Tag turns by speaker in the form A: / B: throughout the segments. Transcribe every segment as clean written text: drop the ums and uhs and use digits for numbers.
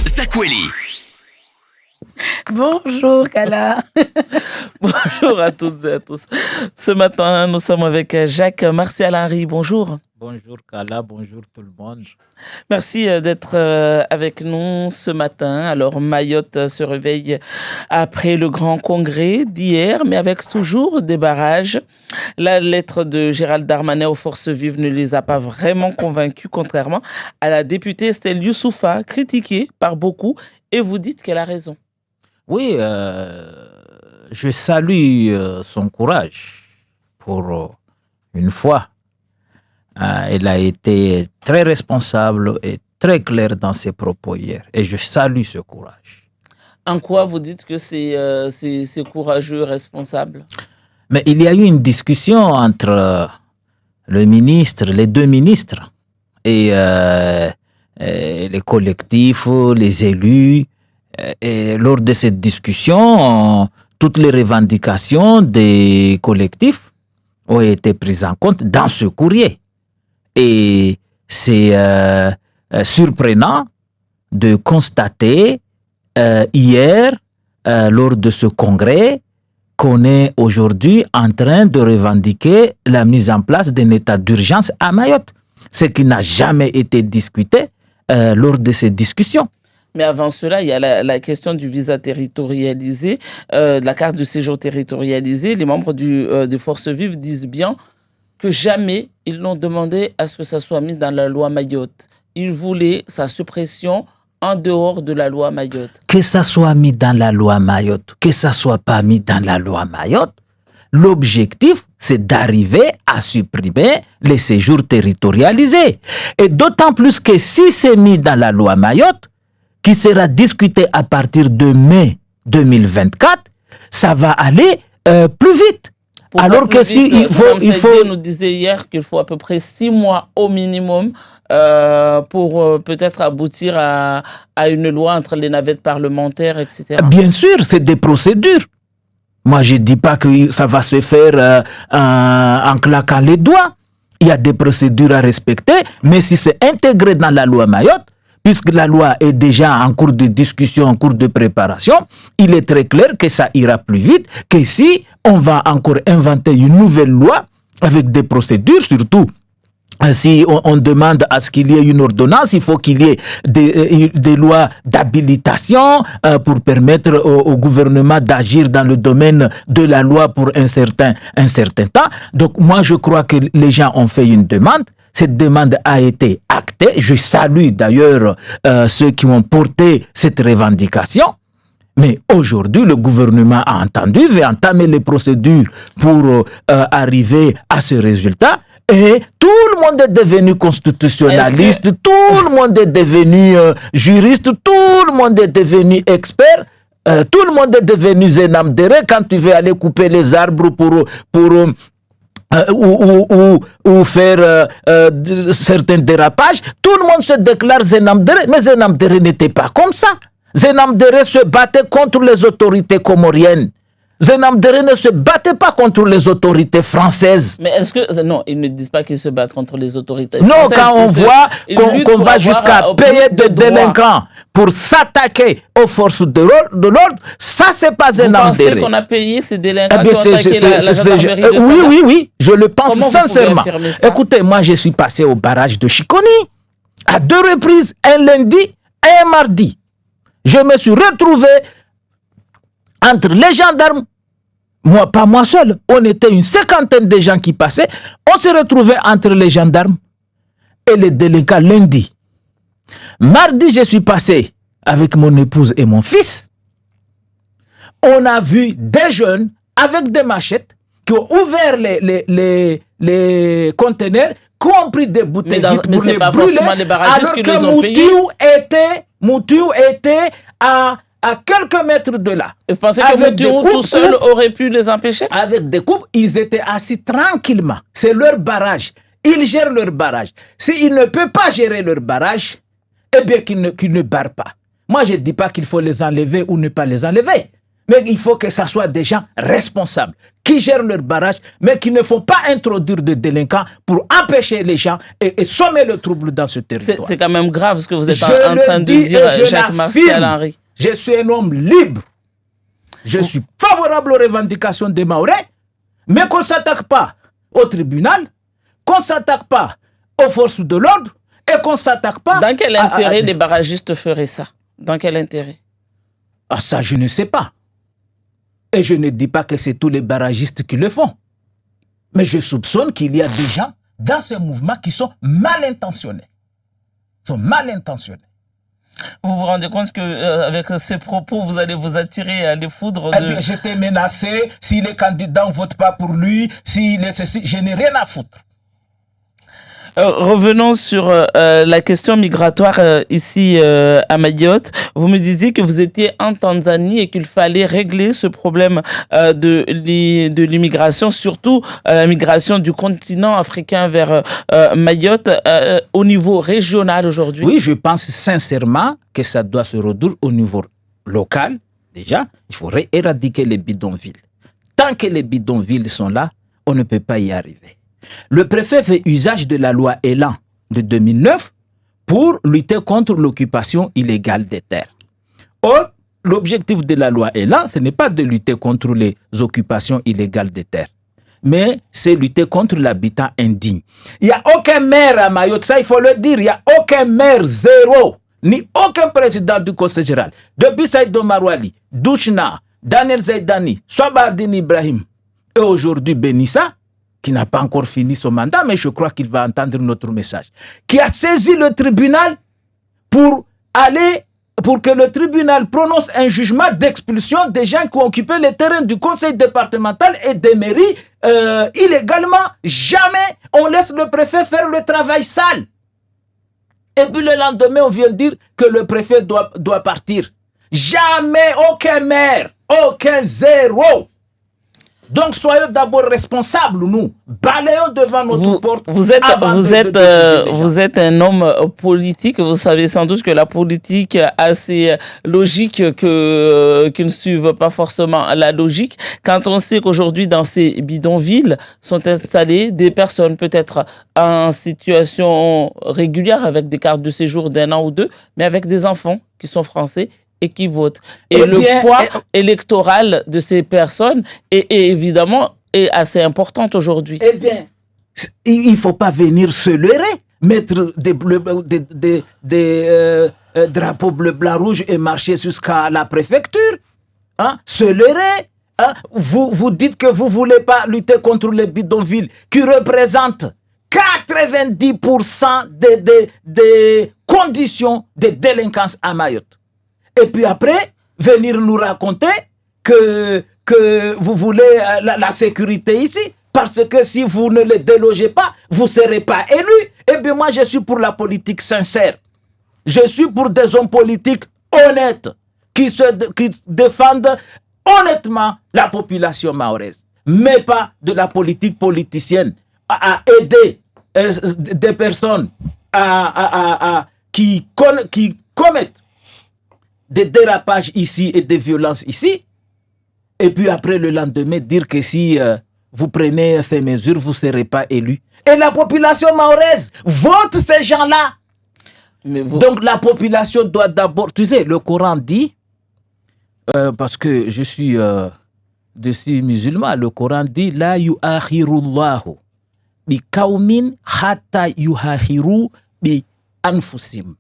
A: Zakweli.
B: Bonjour Kala.
C: Bonjour à toutes et à tous. Ce matin, nous sommes avec Jacques Martial-Henry. Bonjour.
D: Bonjour Kala, bonjour tout le monde.
C: Merci d'être avec nous ce matin. Alors Mayotte se réveille après le grand congrès d'hier, mais avec toujours des barrages. La lettre de Gérald Darmanin aux forces vives ne les a pas vraiment convaincus, contrairement à la députée Estelle Youssoufa, critiquée par beaucoup, et vous dites qu'elle a raison.
D: Oui, je salue son courage pour une fois. Elle a été très responsable et très claire dans ses propos hier. Et je salue ce courage.
C: En quoi vous dites que c'est courageux, responsable ?
D: Mais il y a eu une discussion entre les deux ministres et les collectifs, les élus. Et lors de cette discussion, toutes les revendications des collectifs ont été prises en compte dans ce courrier. Et c'est surprenant de constater hier, lors de ce congrès, qu'on est aujourd'hui en train de revendiquer la mise en place d'un état d'urgence à Mayotte, ce qui n'a jamais été discuté lors de ces discussions.
C: Mais avant cela, il y a la question du visa territorialisé, de la carte de séjour territorialisée. Les membres des forces vives disent bien que jamais ils n'ont demandé à ce que ça soit mis dans la loi Mayotte. Ils voulaient sa suppression en dehors de la loi Mayotte.
D: Que ça soit mis dans la loi Mayotte, que ça soit pas mis dans la loi Mayotte, l'objectif, c'est d'arriver à supprimer les séjours territorialisés. Et d'autant plus que si c'est mis dans la loi Mayotte, qui sera discuté à partir de mai 2024, ça va aller plus vite. Alors que si il faut
C: nous disait hier qu'il faut à peu près 6 mois au minimum pour peut-être aboutir à une loi entre les navettes parlementaires, etc.
D: Bien sûr, c'est des procédures. Moi, je dis pas que ça va se faire en claquant les doigts. Il y a des procédures à respecter, mais si c'est intégré dans la loi Mayotte, puisque la loi est déjà en cours de discussion, en cours de préparation, il est très clair que ça ira plus vite que si on va encore inventer une nouvelle loi avec des procédures, surtout si on demande à ce qu'il y ait une ordonnance, il faut qu'il y ait des lois d'habilitation pour permettre au gouvernement d'agir dans le domaine de la loi pour un certain temps. Donc moi je crois que les gens ont fait une demande. Cette demande a été actée. Je salue d'ailleurs ceux qui ont porté cette revendication. Mais aujourd'hui, le gouvernement a entendu, veut entamer les procédures pour arriver à ce résultat. Et tout le monde est devenu constitutionnaliste, tout le monde est devenu juriste, tout le monde est devenu expert. Tout le monde est devenu Zenam Dere quand tu veux aller couper les arbres ou faire certains dérapages. Tout le monde se déclare Zenam Dere, mais Zenam Dere n'était pas comme ça. Zenam Dere se battait contre les autorités comoriennes. Zenam Dere ne se battait pas contre les autorités françaises.
C: Mais est-ce que... Non, ils ne disent pas qu'ils se battent contre les autorités
D: françaises. Non, quand on voit qu'on va jusqu'à payer des délinquants pour s'attaquer aux forces de l'ordre, ça, c'est pas Zenam Dere.
C: Vous pensez qu'on a payé ces délinquants qui ont attaqué la gendarmerie de Sada?
D: Oui, je le pense sincèrement. Écoutez, moi, je suis passé au barrage de Chiconi à 2 reprises, un lundi et un mardi. Je me suis retrouvé entre les gendarmes, pas moi seul, on était une 50aine de gens qui passaient, on se retrouvait entre les gendarmes et les délinquants lundi. Mardi, je suis passé avec mon épouse et mon fils. On a vu des jeunes avec des machettes qui ont ouvert les conteneurs, qui ont pris des bouteilles vides pour les brûler, alors que Moutiou était à quelques mètres de là.
C: Et vous pensez que Moutiou tout seul aurait pu les empêcher?
D: Avec des coupes, ils étaient assis tranquillement. C'est leur barrage. Ils gèrent leur barrage. S'ils ne peuvent pas gérer leur barrage, eh bien qu'ils ne barrent pas. Moi, je ne dis pas qu'il faut les enlever ou ne pas les enlever. Mais il faut que ça soit des gens responsables, qui gèrent leur barrage, mais qui ne font pas introduire de délinquants pour empêcher les gens et sommer le trouble dans ce territoire.
C: C'est quand même grave ce que vous êtes en train de dire, Jacques-Martial Henry.
D: Je suis un homme libre. Je suis favorable aux revendications des Mahorais, mais qu'on ne s'attaque pas au tribunal, qu'on ne s'attaque pas aux forces de l'ordre et qu'on ne s'attaque pas...
C: Dans quel intérêt les barragistes feraient ça? Dans quel intérêt?
D: Ah, ça, je ne sais pas. Et je ne dis pas que c'est tous les barragistes qui le font. Mais je soupçonne qu'il y a des gens dans ce mouvement qui sont mal intentionnés.
C: Vous vous rendez compte qu'avec ces propos, vous allez vous attirer les foudres de...
D: Eh bien, j'étais menacé. Si les candidats ne votent pas pour lui, je n'ai rien à foutre.
C: Revenons sur la question migratoire ici à Mayotte. Vous me disiez que vous étiez en Tanzanie et qu'il fallait régler ce problème de l'immigration, surtout la migration du continent africain vers Mayotte au niveau régional aujourd'hui.
D: Oui, je pense sincèrement que ça doit se réduire au niveau local. Déjà, il faudrait éradiquer les bidonvilles. Tant que les bidonvilles sont là, on ne peut pas y arriver. Le préfet fait usage de la loi Elan de 2009 pour lutter contre l'occupation illégale des terres. Or, l'objectif de la loi Elan, ce n'est pas de lutter contre les occupations illégales des terres, mais c'est lutter contre l'habitat indigne. Il n'y a aucun maire à Mayotte, ça il faut le dire, il n'y a aucun maire, zéro, ni aucun président du Conseil général. Depuis Saïd Omar Wali, Douchna, Daniel Zaidani, Swabardine Ibrahim et aujourd'hui Benissa, qui n'a pas encore fini son mandat, mais je crois qu'il va entendre notre message, qui a saisi le tribunal pour que le tribunal prononce un jugement d'expulsion des gens qui ont occupé les terrains du conseil départemental et des mairies illégalement. Jamais on laisse le préfet faire le travail sale. Et puis le lendemain, on vient dire que le préfet doit partir. Jamais, aucun maire, aucun, zéro. Donc, soyons d'abord responsables, nous. Balayons devant notre porte.
C: Vous êtes un homme politique. Vous savez sans doute que la politique a ses logiques qui ne suivent pas forcément la logique. Quand on sait qu'aujourd'hui, dans ces bidonvilles, sont installées des personnes peut-être en situation régulière avec des cartes de séjour d'1 an ou 2, mais avec des enfants qui sont français et qui votent. Et poids électoral de ces personnes est évidemment assez important aujourd'hui.
D: Eh bien, il ne faut pas venir se leurrer, mettre des drapeaux bleu, blanc, rouge et marcher jusqu'à la préfecture. Hein? Se leurrer. Hein? Vous dites que vous ne voulez pas lutter contre les bidonvilles qui représentent 90% des conditions de délinquance à Mayotte. Et puis après, venir nous raconter que vous voulez la sécurité ici, parce que si vous ne les délogez pas, vous ne serez pas élu. Eh bien, moi, je suis pour la politique sincère. Je suis pour des hommes politiques honnêtes, qui défendent honnêtement la population mahoraise, mais pas de la politique politicienne à aider des personnes qui commettent des dérapages ici et des violences ici, et puis après le lendemain dire que si vous prenez ces mesures, vous ne serez pas élu. Et la population mahoraise vote ces gens-là. Donc la population doit d'abord... Tu sais, le Coran dit, parce que je suis musulman, le Coran dit « La yu'akhirullahu bi kaumin hatta yu'akhiru bi anfusim »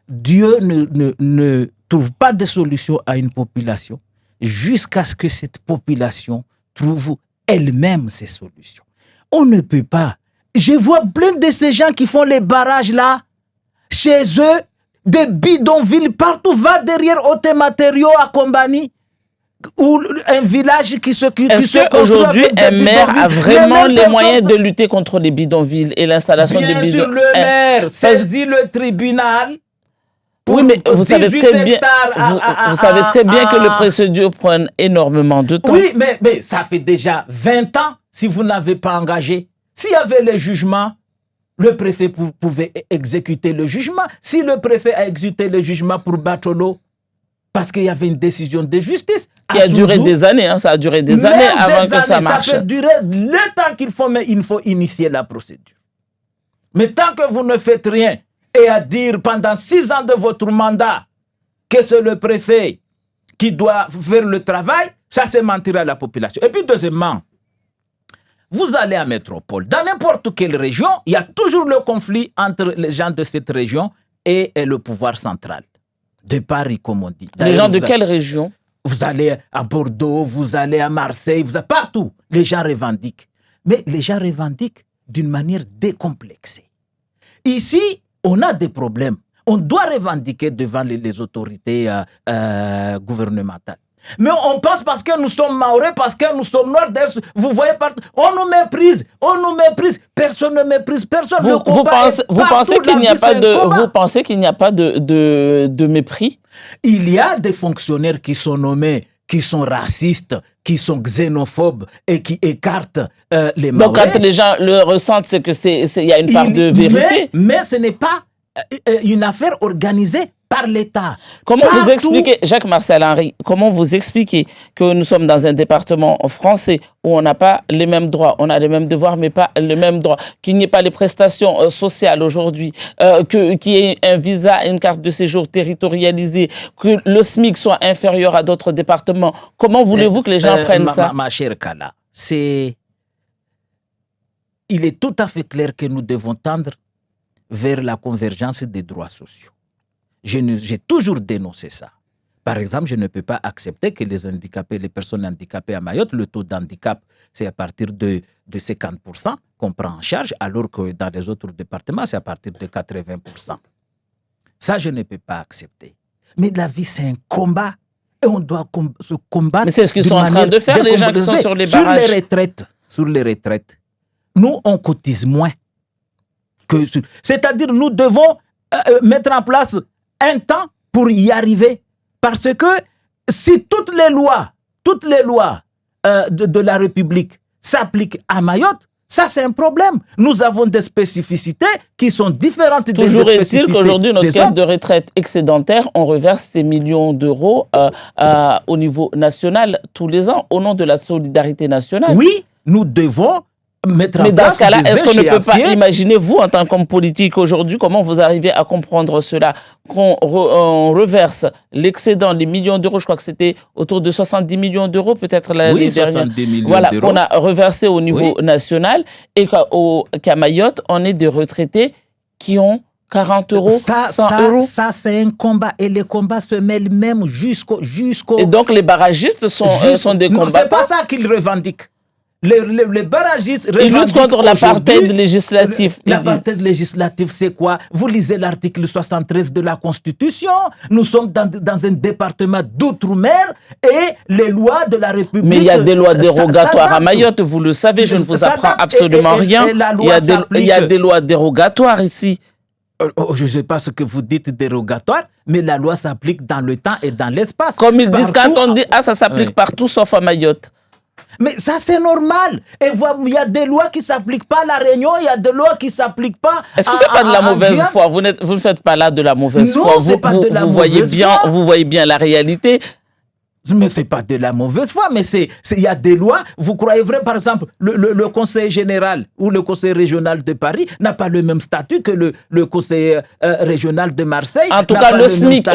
D: Dieu ne trouve pas de solution à une population jusqu'à ce que cette population trouve elle-même ses solutions. On ne peut pas. Je vois plein de ces gens qui font les barrages là, chez eux, des bidonvilles partout. Va derrière Ote Matériaux à Kombani, ou un village qui se
C: Est-ce qu'aujourd'hui, un maire a vraiment les moyens de lutter contre les bidonvilles et l'installation des bidonvilles?
D: Bien sûr, le maire saisit le tribunal.
C: Oui, mais vous savez très bien que le procédure prend énormément de temps.
D: Oui, mais ça fait déjà 20 ans si vous n'avez pas engagé. S'il y avait les jugements, le préfet pouvait exécuter le jugement. Si le préfet a exécuté le jugement pour Batolo, parce qu'il y avait une décision de justice.
C: Qui a duré des années, hein, ça a duré des années avant que ça marche.
D: Ça peut durer le temps qu'il faut, mais il faut initier la procédure. Mais tant que vous ne faites rien et à dire pendant 6 ans de votre mandat que c'est le préfet qui doit faire le travail, ça c'est mentir à la population. Et puis deuxièmement, vous allez à métropole, dans n'importe quelle région, il y a toujours le conflit entre les gens de cette région et le pouvoir central. De Paris, comme on dit.
C: Les gens de quelle région?
D: Vous allez à Bordeaux, vous allez à Marseille, vous allez partout. Les gens revendiquent. Mais les gens revendiquent d'une manière décomplexée. Ici, on a des problèmes. On doit revendiquer devant les autorités gouvernementales. Mais on pense parce que nous sommes maorais, parce que nous sommes noirs, vous voyez partout, on nous méprise, personne ne méprise, personne.
C: Vous pensez qu'il n'y a pas de mépris?
D: Il y a des fonctionnaires qui sont nommés, qui sont racistes, qui sont xénophobes et qui écartent les maorais.
C: Donc quand les gens le ressentent, c'est qu'il y a une part de vérité.
D: Mais ce n'est pas une affaire organisée par l'État.
C: Comment vous expliquez, Jacques-Marcel Henry, comment vous expliquez que nous sommes dans un département français où on n'a pas les mêmes droits, on a les mêmes devoirs mais pas les mêmes droits, qu'il n'y ait pas les prestations sociales aujourd'hui, qu'il y ait un visa, une carte de séjour territorialisée, que le SMIC soit inférieur à d'autres départements. Comment voulez-vous que les gens prennent ça?
D: Ma chère Kala, il est tout à fait clair que nous devons tendre vers la convergence des droits sociaux. J'ai toujours dénoncé ça. Par exemple, je ne peux pas accepter que les personnes handicapées à Mayotte, le taux d'handicap, c'est à partir de 50% qu'on prend en charge, alors que dans les autres départements, c'est à partir de 80%. Ça, je ne peux pas accepter. Mais la vie, c'est un combat. Et on doit se combattre.
C: Mais c'est ce qu'ils sont en train de faire, les gens qui sont sur les barrages.
D: Sur les retraites, nous, on cotise moins. C'est-à-dire, nous devons mettre en place un temps pour y arriver. Parce que si toutes les lois de la République s'appliquent à Mayotte, ça c'est un problème. Nous avons des spécificités qui sont différentes.
C: Toujours est-il qu'aujourd'hui, notre caisse de retraite excédentaire, on reverse ces millions d'euros au niveau national tous les ans, au nom de la solidarité nationale.
D: Oui, nous devons mettre en place.
C: Mais dans ce cas-là, est-ce qu'on ne peut pas imaginer, vous, en tant qu'homme politique aujourd'hui, comment vous arrivez à comprendre cela, qu'on reverse l'excédent, les millions d'euros, je crois que c'était autour de 70 millions d'euros, peut-être l'année dernière.
D: 70 millions
C: voilà,
D: d'euros.
C: qu'on a reversé au niveau national et qu'à Mayotte, on est des retraités qui ont 40 euros, 100 euros.
D: Ça, c'est un combat. Et les combats se mêlent même jusqu'au...
C: Et donc, les barragistes sont des combattants.
D: C'est pas ça qu'ils revendiquent. Les barragistes...
C: Ils luttent contre l'apartheid législatif.
D: L'apartheid législatif, c'est quoi? Vous lisez l'article 73 de la Constitution. Nous sommes dans un département d'outre-mer et les lois de la République...
C: Mais il y a des lois dérogatoires à Mayotte, vous le savez, je ne vous apprends absolument rien. Il y a des lois dérogatoires ici.
D: Je ne sais pas ce que vous dites dérogatoire, mais la loi s'applique dans le temps et dans l'espace.
C: Comme ils disent, quand on dit « Ah, ça s'applique partout sauf à Mayotte ».
D: Mais ça, c'est normal. Et il y a des lois qui ne s'appliquent pas à La Réunion, il y a des lois qui ne s'appliquent pas à...
C: Est-ce que ce n'est pas de la mauvaise foi? Vous ne faites pas là de la mauvaise foi. Vous voyez bien la réalité.
D: Mais ce n'est pas de la mauvaise foi, mais il y a des lois. Vous croyez vrai, par exemple, le conseil général ou le conseil régional de Paris n'a pas le même statut que le conseil régional de Marseille.
C: En tout cas, le SMIC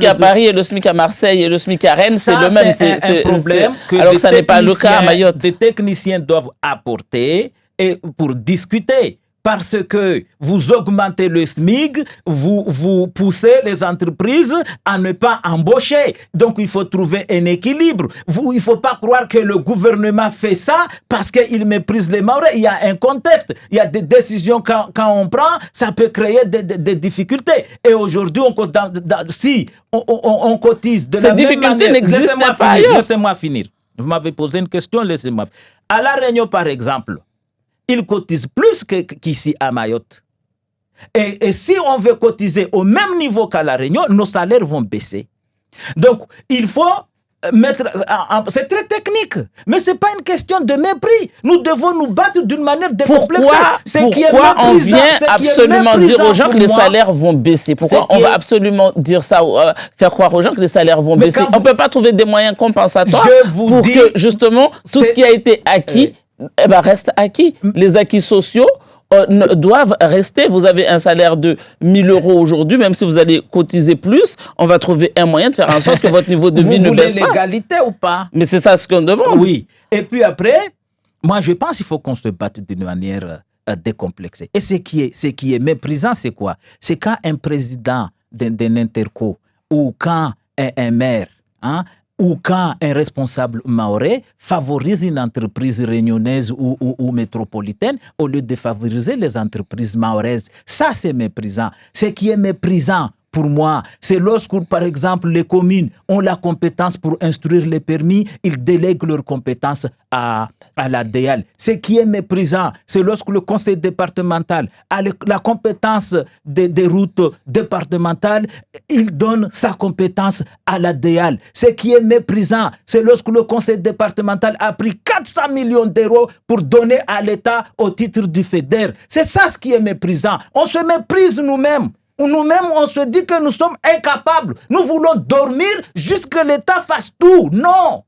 C: à Paris et le SMIC à Marseille et le SMIC à Rennes, c'est le même.
D: C'est un problème que
C: alors que ça n'est pas le cas à Mayotte.
D: Des techniciens doivent apporter et pour discuter. Parce que vous augmentez le SMIC, vous poussez les entreprises à ne pas embaucher. Donc, il faut trouver un équilibre. Il ne faut pas croire que le gouvernement fait ça parce qu'il méprise les Maorais. Il y a un contexte. Il y a des décisions quand on prend, ça peut créer des difficultés. Et aujourd'hui, si on cotise de la même manière... Ces difficultés
C: n'existent pas ailleurs.
D: Laissez-moi finir. Vous m'avez posé une question, laissez-moi finir. À La Réunion, par exemple, ils cotisent plus qu'ici à Mayotte. Et si on veut cotiser au même niveau qu'à La Réunion, nos salaires vont baisser. Donc, il faut c'est très technique, mais c'est pas une question de mépris. Nous devons nous battre d'une manière décomplexée.
C: Pourquoi on vient absolument dire aux gens que les salaires vont baisser? Pourquoi on va absolument dire ça, faire croire aux gens que les salaires vont baisser? On peut pas trouver des moyens compensatoires pour que justement tout ce qui a été acquis reste acquis. Les acquis sociaux doivent rester. Vous avez un salaire de 1 000 € aujourd'hui, même si vous allez cotiser plus, on va trouver un moyen de faire en sorte que votre niveau de vie ne baisse pas.
D: Vous voulez l'égalité ou pas?
C: Mais c'est ça ce qu'on demande.
D: Oui. Et puis après, moi je pense qu'il faut qu'on se batte d'une manière décomplexée. Et ce qui est méprisant, c'est quoi? C'est quand un président d'un interco ou quand un maire, ou quand un responsable mahorais favorise une entreprise réunionnaise ou métropolitaine au lieu de favoriser les entreprises mahoraises. Ça, c'est méprisant. Ce qui est méprisant, pour moi, c'est lorsque, par exemple, les communes ont la compétence pour instruire les permis, ils délèguent leurs compétences à la DEAL. Ce qui est méprisant, c'est lorsque le conseil départemental a la compétence des routes départementales, il donne sa compétence à la DEAL. Ce qui est méprisant, c'est lorsque le conseil départemental a pris 400 millions d'euros pour donner à l'État au titre du FEDER. C'est ça ce qui est méprisant. On se méprise nous-mêmes. Nous-mêmes, on se dit que nous sommes incapables. Nous voulons dormir jusqu'à ce que l'État fasse tout. Non!